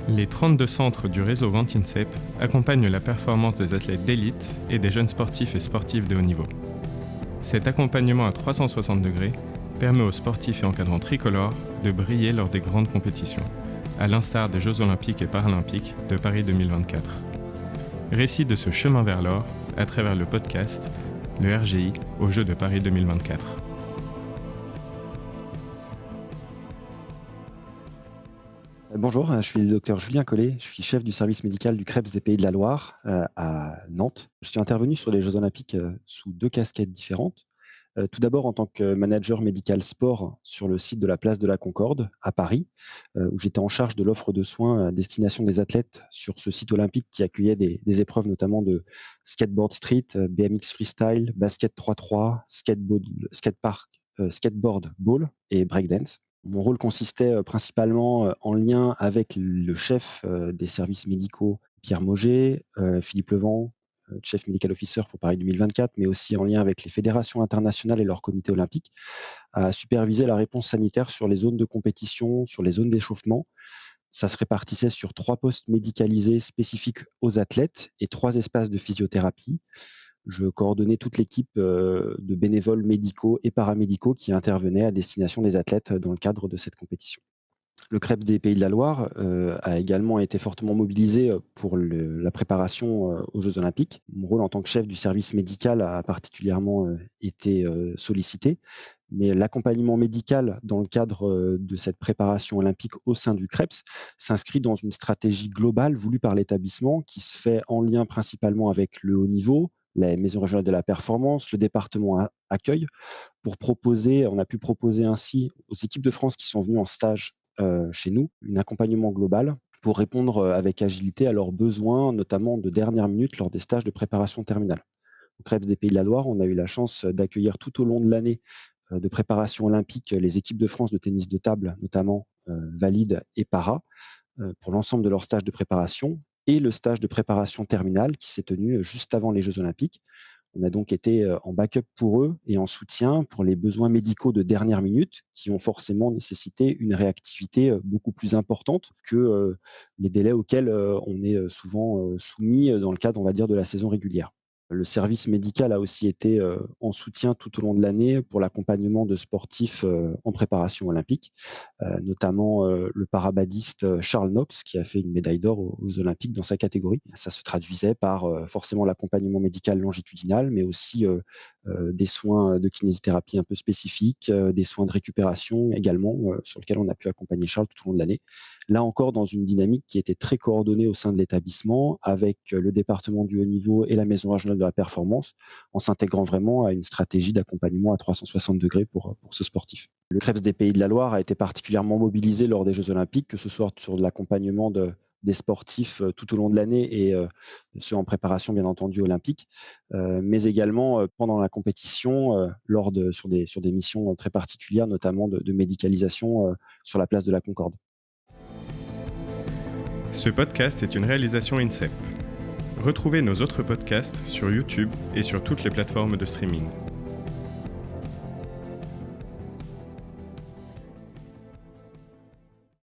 Les 32 centres du réseau Vente INSEP accompagnent la performance des athlètes d'élite et des jeunes sportifs et sportives de haut niveau. Cet accompagnement à 360 degrés permet aux sportifs et encadrants tricolores de briller lors des grandes compétitions, à l'instar des Jeux Olympiques et Paralympiques de Paris 2024. Récit de ce chemin vers l'or à travers le podcast Le RGI aux Jeux de Paris 2024. Bonjour, je suis le docteur Julien Collet, je suis chef du service médical du CREPS des Pays de la Loire à Nantes. Je suis intervenu sur les Jeux Olympiques sous deux casquettes différentes. Tout d'abord en tant que manager médical sport sur le site de la place de la Concorde à Paris, où j'étais en charge de l'offre de soins à destination des athlètes sur ce site olympique qui accueillait des épreuves notamment de skateboard street, BMX freestyle, basket 3x3, skateboard ball et breakdance. Mon rôle consistait principalement en lien avec le chef des services médicaux, Pierre Mauger, Philippe Levent, chef medical officer pour Paris 2024, mais aussi en lien avec les fédérations internationales et leurs comités olympiques, à superviser la réponse sanitaire sur les zones de compétition, sur les zones d'échauffement. Ça se répartissait sur 3 postes médicalisés spécifiques aux athlètes et 3 espaces de physiothérapie. Je coordonnais toute l'équipe de bénévoles médicaux et paramédicaux qui intervenaient à destination des athlètes dans le cadre de cette compétition. Le CREPS des Pays de la Loire a également été fortement mobilisé pour la préparation aux Jeux Olympiques. Mon rôle en tant que chef du service médical a particulièrement été sollicité, mais l'accompagnement médical dans le cadre de cette préparation olympique au sein du CREPS s'inscrit dans une stratégie globale voulue par l'établissement qui se fait en lien principalement avec le haut niveau, la Maison régionale de la performance, le département accueil, pour proposer, on a pu proposer ainsi aux équipes de France qui sont venues en stage chez nous, un accompagnement global pour répondre avec agilité à leurs besoins, notamment de dernière minute lors des stages de préparation terminale. Au CREPS des Pays de la Loire, on a eu la chance d'accueillir tout au long de l'année de préparation olympique les équipes de France de tennis de table, notamment valide et para, pour l'ensemble de leurs stages de préparation, et le stage de préparation terminale qui s'est tenu juste avant les Jeux Olympiques. On a donc été en backup pour eux et en soutien pour les besoins médicaux de dernière minute qui ont forcément nécessité une réactivité beaucoup plus importante que les délais auxquels on est souvent soumis dans le cadre, on va dire, de la saison régulière. Le service médical a aussi été en soutien tout au long de l'année pour l'accompagnement de sportifs en préparation olympique, notamment le parabadiste Charles Knox qui a fait une médaille d'or aux Jeux Olympiques dans sa catégorie. Ça se traduisait par forcément l'accompagnement médical longitudinal, mais aussi des soins de kinésithérapie un peu spécifiques, des soins de récupération également, sur lesquels on a pu accompagner Charles tout au long de l'année. Là encore, dans une dynamique qui était très coordonnée au sein de l'établissement avec le département du haut niveau et la Maison régionale de la performance, en s'intégrant vraiment à une stratégie d'accompagnement à 360 degrés pour ce sportif. Le CREPS des Pays de la Loire a été particulièrement mobilisé lors des Jeux Olympiques, que ce soit sur l'accompagnement des sportifs tout au long de l'année et ceux en préparation bien entendu olympique, mais également pendant la compétition sur des missions très particulières, notamment de médicalisation sur la place de la Concorde. Ce podcast est une réalisation INSEP. Retrouvez nos autres podcasts sur YouTube et sur toutes les plateformes de streaming.